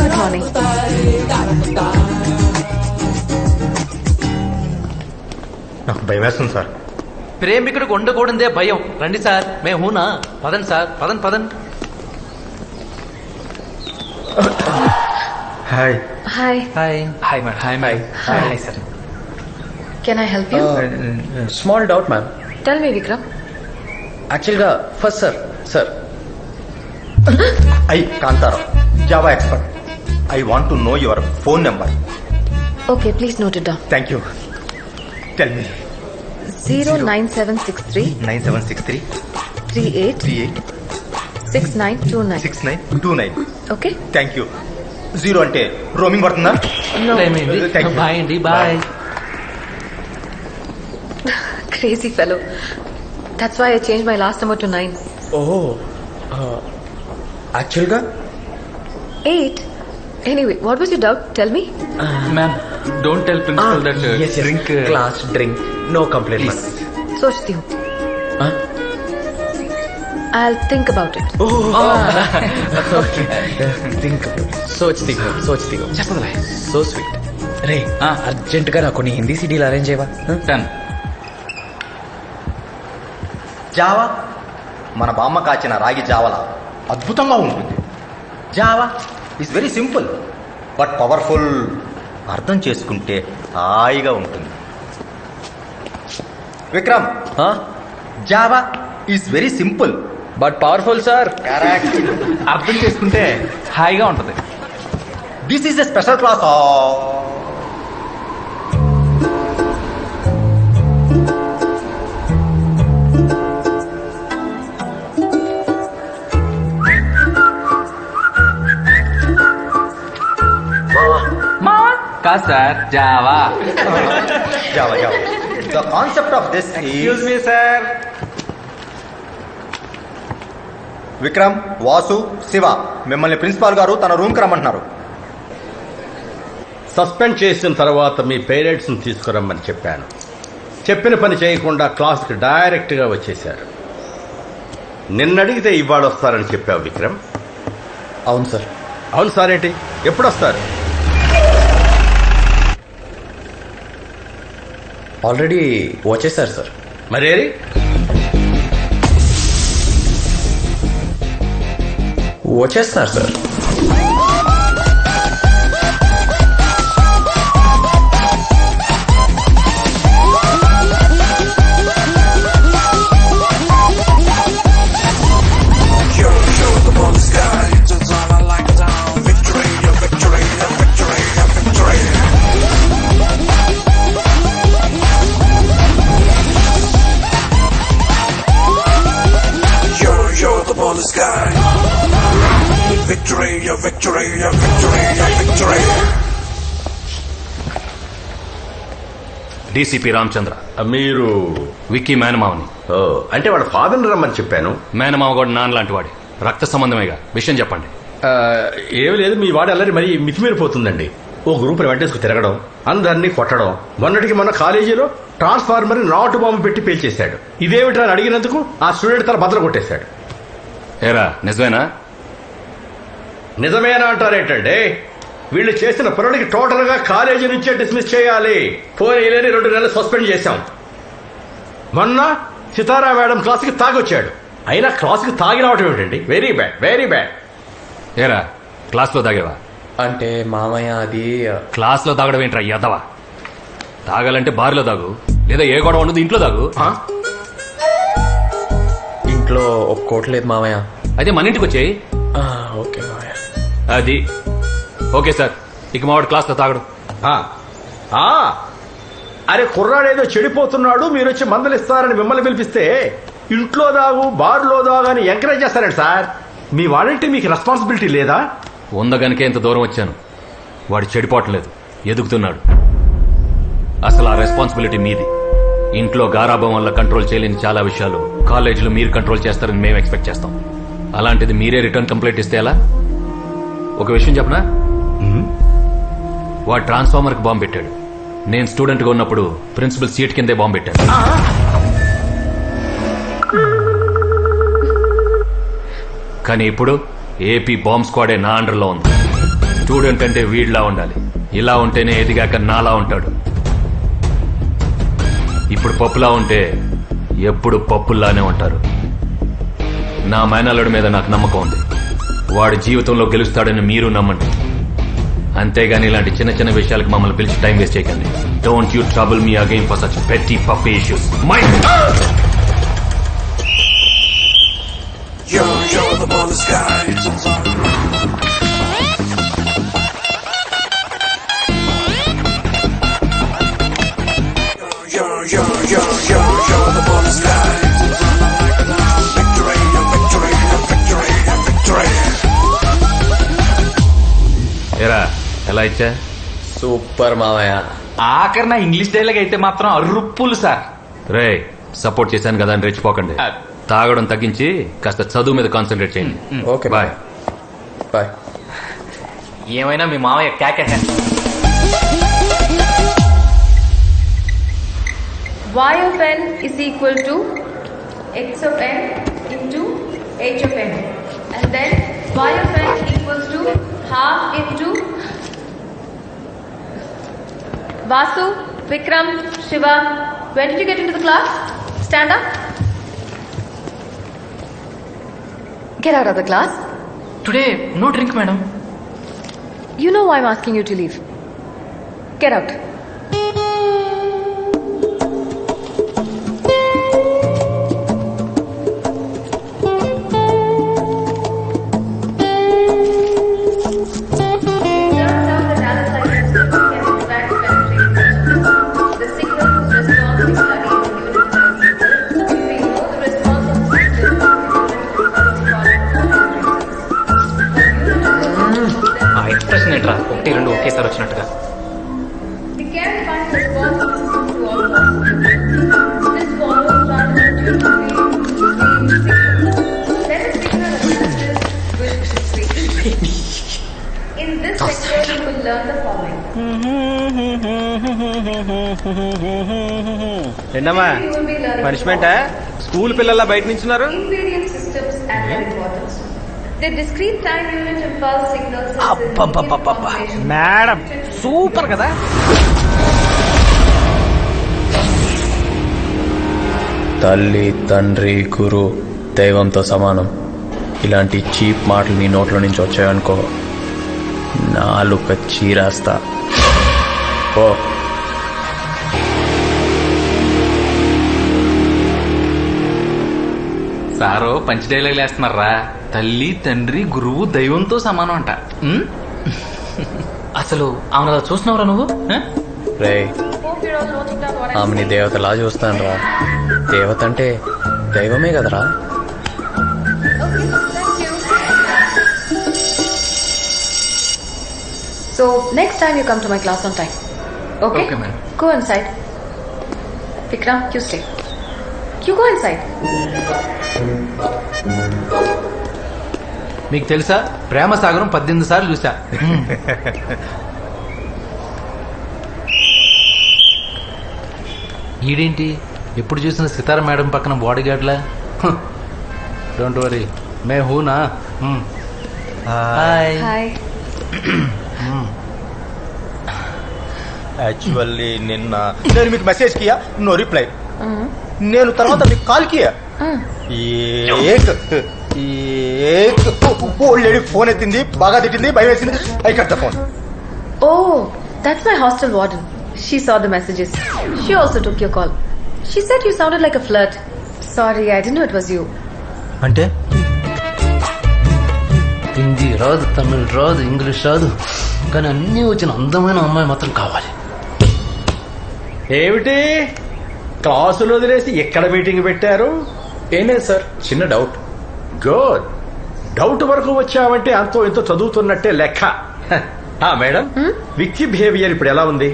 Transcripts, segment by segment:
Good morning. నాకు భయం వేస్తుంది సార్. ప్రేమికుడికి ఉండకూడదే భయం. రండి సార్, మేము హూనా. పదండి సార్, పదండి. Hi. Hi. Hi hi madam. Hi madam. Hi sir. Can I help you? Small doubt ma'am. Tell me Vikram. యాక్చువల్గా first sir I Kantharao, Java expert. I want to know your phone number. Okay, please note it down. Thank you. Tell me. 09763 9763 38 38 6929. 6929. Okay. Thank you. 0 అంటే roaming పడుతుందా? No. Thank you. Bye అండి. Bye. Crazy fellow. That's why I changed my last number to 9. ఓహో యాక్చువల్గా 8. Anyway, what was your doubt? Tell me. Ma'am, don't tell principal that drink. Class drink no complaint ma'am. सोचती हूँ. I'll think about it. Think సోచ్తి గో చెప్పదులే. So sweet. రే urgent గా నాకు కొన్ని హిందీ సిడీలు అరేంజ్ చేయవా? డన్. జావా మన బామ్మ కాచిన రాగి జావలా అద్భుతంగా ఉంటుంది. Java is very simple but powerful. అర్థం చేసుకుంటే హాయిగా ఉంటుంది. Vikram, Java is very simple but powerful sir. Correct. అర్థం చేసుకుంటే హాయిగా ఉంటది. This is a special class. కాదు sir, Java. Java Java. The concept of this excuse me sir. Vikram, Vasu, Shiva మిమ్మల్ని ప్రిన్సిపాల్ గారు తన రూమ్కి రమ్మంటున్నారు. సస్పెండ్ చేసిన తర్వాత మీ పేరెంట్స్ని తీసుకురమ్మని చెప్పాను. చెప్పిన పని చేయకుండా క్లాస్కి డైరెక్ట్గా వచ్చేశారు. నిన్నడిగితే ఇవాళ వస్తారని చెప్పావు విక్రమ్. అవును సార్. అవును సార్ ఏంటి? ఎప్పుడు వస్తారు? ఆల్రెడీ వచ్చేసారు సార్. మరేరి వచ్చేస్తున్నారు సార్. డీసీపీ రామచంద్ర. మీరు విక్కీ మేనమావని. అంటే వాళ్ళ ఫాదర్ని రమ్మని చెప్పాను. మేనమావ కూడా నాన్న లాంటి వాడి. రక్త సంబంధమేగా. విషయం చెప్పండి. ఏమి లేదు, మీ వాడు అల్లరి మరీ మితిమీరిపోతుందండి. ఓ గ్రూప్ని వెంటేసుకు తిరగడం, అందరినీ కొట్టడం. మొన్నటికి మొన్న కాలేజీలో ట్రాన్స్ఫార్మర్ నాటు బాంబు పెట్టి పేల్చేశాడు. ఇదేమిటా అని అడిగినందుకు ఆ స్టూడెంట్ తల బద్దలు కొట్టేశాడు. ఏరా నిజమేనా? నిజమేనా అంటారేంటండి? వీళ్ళు చేసిన పనులకి టోటల్ గా కాలేజీ నుంచే డిస్మిస్ చేయాలి. పోనీలేని 2 నెలలు సస్పెండ్ చేశాం. మొన్న సితారా మేడం క్లాస్కి తాగొచ్చాడు. అయినా క్లాస్కి తాగి రావటం ఏమిటండి? Very bad, very bad. ఏరా క్లాస్లో తాగేవా? అంటే మామయ్య అది క్లాస్లో తాగడం ఏంట్రా ఎదవా? తాగాలంటే బార్లో తాగు, లేదా ఏ గొడవ ఉండదు ఇంట్లో తాగు. ఇంట్లో ఒప్పుకోవట్లేదు మామయ్య. అయితే మన ఇంటికి వచ్చేయి. ఓకే మామయ్య. అది ఓకే సార్. ఇక మావాడు క్లాస్లో తాగడు. అరే కుర్రాడేదో చెడిపోతున్నాడు, మీరు వచ్చి మందులు ఇస్తారని మిమ్మల్ని పిలిపిస్తే ఇంట్లో దాగు బార్లో దాగు అని ఎంకరేజ్ చేస్తారండి సార్. మీ వాడంటే మీకు రెస్పాన్సిబిలిటీ లేదా? ఉందగనికే ఇంత దూరం వచ్చాను. వాడు చెడిపోవట్లేదు, ఎదుగుతున్నాడు. అసలు ఆ రెస్పాన్సిబిలిటీ మీది. ఇంట్లో గారాబం వల్ల కంట్రోల్ చేయలేని చాలా విషయాలు కాలేజీలో మీరు కంట్రోల్ చేస్తారని మేము ఎక్స్పెక్ట్ చేస్తాం. అలాంటిది మీరే రిటర్న్ కంప్లైంట్ ఇస్తే ఎలా? ఒక విషయం చెప్పనా? వాడు ట్రాన్స్ఫార్మర్కి బాంబు పెట్టాడు. నేను స్టూడెంట్గా ఉన్నప్పుడు ప్రిన్సిపల్ సీట్ కిందే బాంబు పెట్టాడు. కానీ ఇప్పుడు ఏపీ బాంబ్ స్క్వాడే నా అండర్లో ఉంది. స్టూడెంట్ అంటే వీడిలా ఉండాలి, ఇలా ఉంటేనే ఎదిగాక నాలా ఉంటాడు. ఇప్పుడు పప్పులా ఉంటే ఎప్పుడు పప్పుల్లానే ఉంటారు. నా మేనల్లుడి మీద నాకు నమ్మకం ఉంది. వాడు జీవితంలో గెలుస్తాడని మీరు నమ్మండి. అంతేగాని ఇలాంటి చిన్న చిన్న విషయాలకు మమ్మల్ని పిలిచి టైం వేస్ట్ చేయకండి. Don't you trouble me again for such petty puppy issues. Yo, yo, the ball is sky. Yo, yo, yo, yo, yo, the ball is sky. Victory, victory, victory, victory. ఏరా ఎలా ఇచ్చా? Super మావయ్య. ఆఖరి నా English dialogue అయితే మాత్రం అర్రుప్పులు sir. రే support చేశాను కదా అని రెచ్చిపోకండి. తాగడం తగ్గించి కాస్త చదువు మీద కాన్సన్ట్రేట్ చేయండి. Okay bye. బాయ్. ఏమైనా మీ మావయ్య క్యాకే. Y of n is equal to x of n into h of n, and then y of n equals to half into Vasu, Vikram, Shiva. When did you get into the class? Stand up. Get out of the class. Today no drink madam. You know why I'm asking you to leave. Get out. ఆ expression ఏంట్రా, ఒకటి రెండు ఒకేసారి వచ్చినట్టుగా. We can find responses to all possibilities. This follows rather intuitively between signals. Let us signal analysis with this. In this lecture, you will learn the following. ఏంటమ్మా You will be learning పనిష్మెంటా? School పిల్లల బయట నించున్నారు. invariant systems and their importance. The discrete time unit impulse signals is అబ్బబ్బబ్బబ్బబ్బ. Madam super కదా. తల్లి, తండ్రి, గురు, దైవంతో సమానం. ఇలాంటి చీప్ మాటలు నీ నోట్లో నుంచి వచ్చాయనుకో, నాలుక చీరాస్తా. ఓ సారో పంచ్ డైలాగ్ వేస్తున్నారా. తల్లి, తండ్రి, గురువు, దైవంతో సమానం అంట. అసలు ఆమె అలా చూస్తున్నావురా నువ్వు? రే, Hope you're all noting down what I'm ఆమెని దేవతలా చూస్తాను రా. దేవత అంటే దైవమే కదరా. Okay, thank you. So, next time you come to my class on time. Okay? Okay, ma'am. Go inside. Vikram, you stay. You go inside. మీకు తెలుసా ప్రేమ సాగరం 18 సార్లు చూసా. ఈడేంటి ఎప్పుడు చూసిన సితార మేడం పక్కన బాడీ గార్డ్లా? డోంట్ వరీ, మే హూనా. హాయ్. Hi. యాక్చువల్లీ నిన్న నేను మీకు మెసేజ్ కియా, నో రిప్లై. నేను తర్వాత మీకు కాల్ కియా, ఓల్డ్ లేడీ ఫోన్ ఎత్తింది, బాగా తిట్టింది, భయం వేసింది. I cut the phone. Oh, that's my hostel warden. She saw the messages. She also took your call. She said you sounded like a flirt. Sorry, I didn't know it was you. అంటే హిందీ రాదు, తమిళ్ రాదు, English రాదు, కానీ అన్నీ వచ్చిన అందమైన అమ్మాయి మాత్రం కావాలి. ఏమిటి క్లాసులు వదిలేసి ఎక్కడ మీటింగ్ పెట్టారు? ఏం లేదు సార్, చిన్న డౌట్. గుడ్. డౌట్ వరకు వచ్చావంటే అంతో ఎంతో చదువుతున్నట్టే లెక్క. మేడం, విక్కీ బిహేవియర్ ఇప్పుడు ఎలా ఉంది?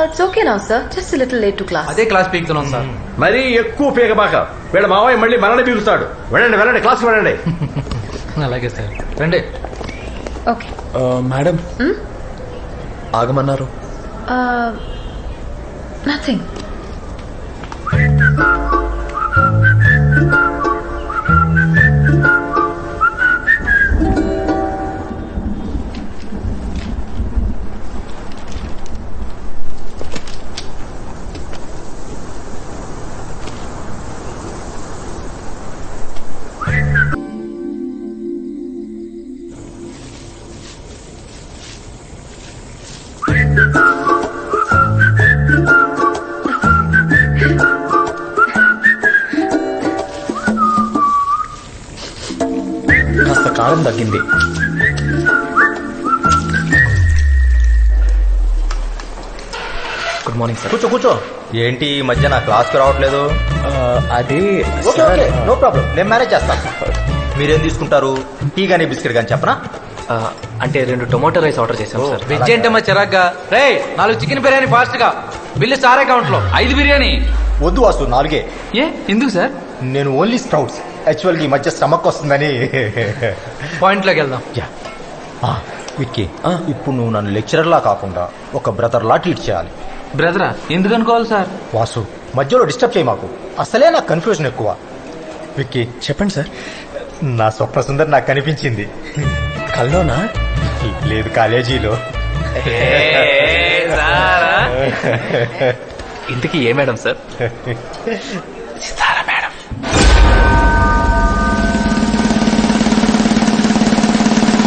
It's okay now, sir. Just a little late to class. అదే క్లాస్ పీకుతున్నాం సార్. మరీ ఎక్కువ పీకబాక, వీళ్ళ మావయ్య మళ్ళీ మనల్ని పీకుతాడు. వెళ్ళండి వెళ్ళండి, క్లాస్కి వెళ్ళండి. అలాగే సార్, రండి. Okay. మేడం, ఆగమన్నారు. Nothing. భారం తగ్గింది. Good morning sir. కూర్చో కూర్చో. ఏంటి ఈ మధ్య నా క్లాస్కి రావట్లేదు? అది ఓకే ఓకే, నో ప్రాబ్లం, నేను మేనేజ్ చేస్తాను. మీరేం తీసుకుంటారు? టీ కానీ బిస్కెట్ కానీ చెప్పనా? అంటే 2 టొమాటో రైస్ ఆర్డర్ చేశాం సార్. వెజ్ ఏంటమ్మా చిరాగ్గా? రే 4 చికెన్ బిర్యానీ ఫాస్ట్ గా. బిల్లు సార్ అకౌంట్ లో. 5 బిర్యానీ. వద్దు వాసు, 4. ఏ ఎందుకు సార్? నేను ఓన్లీ స్ప్రౌట్స్. యాక్చువల్గా ఈ మధ్య స్టమక్ వస్తుందని. పాయింట్ లోకి వెళ్దాం. విక్కీ, ఇప్పుడు నువ్వు నన్ను లెక్చరర్లా కాకుండా ఒక బ్రదర్లా ట్రీట్ చేయాలి. బ్రదరా ఎందుకు అనుకోవాలి సార్? వాసు, మధ్యలో డిస్టర్బ్ చేయి మాకు. అసలే నాకు కన్ఫ్యూజన్ ఎక్కువ. విక్కీ, చెప్పండి సార్. నా స్వప్న సుందర్ నాకు కనిపించింది. కల్లోనా? లేదు, కాలేజీలో. ఇంతకీ ఏ మేడం సార్? సితారా మేడం.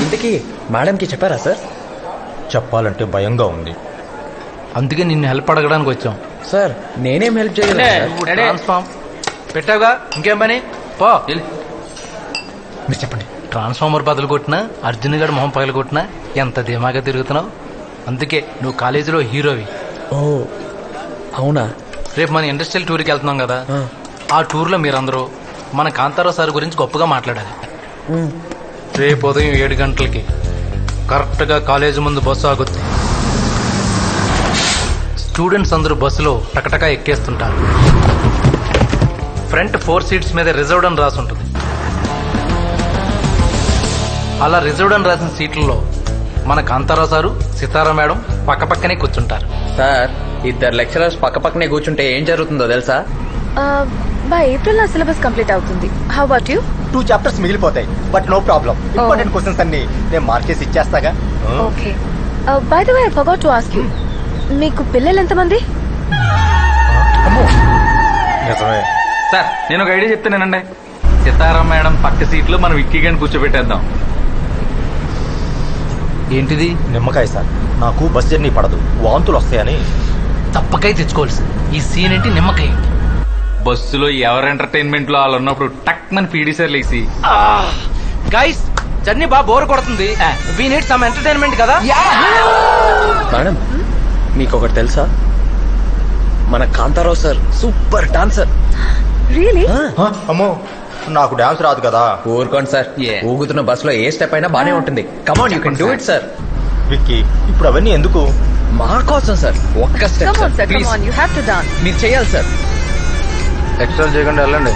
ఇంతకీ మేడంకి చెప్పారా సార్? చెప్పాలంటే భయంగా ఉంది. అందుకే నిన్ను హెల్ప్ అడగడానికి వచ్చాం. సార్ నేనేం హెల్ప్ చేయలేదు సార్. ట్రాన్స్ఫార్మ్ పెట్టావుగా, ఇంకేం పని? పో. మీరు చెప్పండి. ట్రాన్స్ఫార్మర్ బదులు కొట్టినా, అర్జున్ గడు మొహం పగలు కొట్టినా ఎంత ధీమాగా తిరుగుతున్నావు. అందుకే నువ్వు కాలేజీలో హీరోవి. ఓ అవునా? రేపు మన ఇండస్ట్రియల్ టూర్కి వెళ్తున్నాం కదా, ఆ టూర్లో మీరందరూ మన కాంతారావు సార్ గురించి గొప్పగా మాట్లాడాలి. రేపు ఉదయం 7 గంటలకి కరెక్ట్గా కాలేజీ ముందు బస్సు ఆగుద్ది. స్టూడెంట్స్ అందరూ బస్సులో టకటకా ఎక్కేస్తుంటారు. ఫ్రంట్ 4 సీట్స్ మీద రిజర్వ్డ్ అని రాసి ఉంటుంది. అలా రిజర్వ్డ్ అని రాసిన సీట్లలో మన కాంతారావు సారు, సితారా మేడం పక్కపక్కనే కూర్చుంటారు. సార్ 2 లెక్చరర్స్ పక్క పక్కనే కూర్చుంటే ఏం జరుగుతుందో తెలుసా? బై ఏప్రిల్ నా సిలబస్ కంప్లీట్ అవుతుంది. How about you? 2 chapters మిగిలిపోతాయి, but no problem. Important questions అన్ని నేను మార్కేసి ఇచ్చేస్తాగా. Okay. By the way I forgot to ask you, మీకు పిల్లలు ఎంతమంది? నిజమే. సార్ నేను ఒక ఐడియా చెప్తానేనండి. సితారా మేడం పక్క సీట్లో మనం విక్కీ గని కూర్చోబెట్టేద్దాం. ఏంటిది? నిమ్మకాయ సార్, నాకు బస్ జర్నీ పడదు, వాంతులు వస్తాయని. తప్పకాయ తెచ్చుకోవాల్సి. ఈ సీన్ ఏంటి, నిమ్మకాయ. బస్సులో ఎవరు ఎంటర్టైన్మెంట్ లో వాళ్ళు ఉన్నప్పుడు టక్ మన పీడీ సార్ లేసి గైస్ జర్నీ బాగా బోర్ కొడుతుంది, వీ నీడ్ సమ్ ఎంటర్టైన్మెంట్ కదా. మేడం మీకు ఒకటి తెలుసా? మన Kantharao sir super dancer. Really? అమ్మో, నాకు డాన్స్ రాదు కదా. ఊరుకోండి సార్, Yeah. ఊగుతున్న బస్సులో ఏ స్టెప్ అయినా బానే ఉంటుంది. Come on, you can do it sir. Vicky, ఇప్పుడు అవన్నీ ఎందుకు? మా కోసం సార్, ఒక్క Come step on sir, sir come please. on, you have to dance. మీరు చేయాలి సార్. ఎక్స్ట్రా చేయకుండా వెళ్ళండి.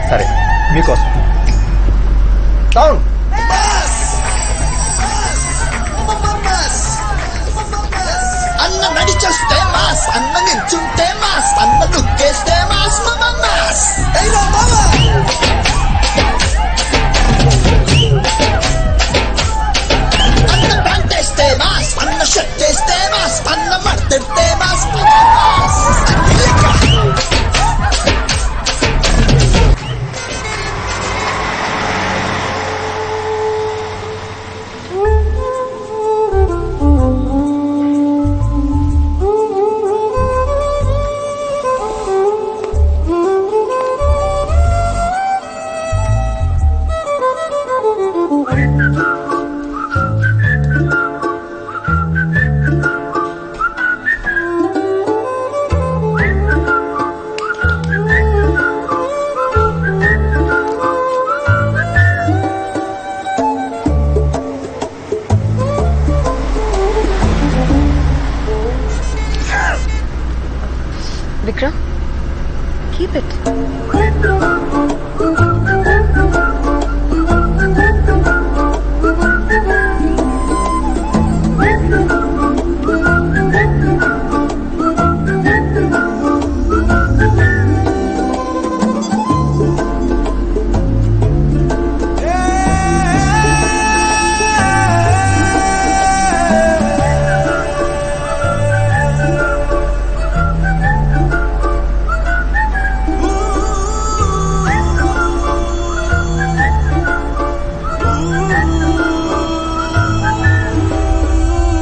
సరే, మీకోసం. డౌన్. అన్న నడిచొస్తే మాస్, అన్న నిల్చుంటే మాస్, అన్న లుక్కేస్తే మాస్, మాస్. అన్న ప్యాంట్ వేస్తే మాస్, అన్న షర్ట్ వేస్తే మాస్, అన్న మడతెడితే mass, mass. Vikram, keep it.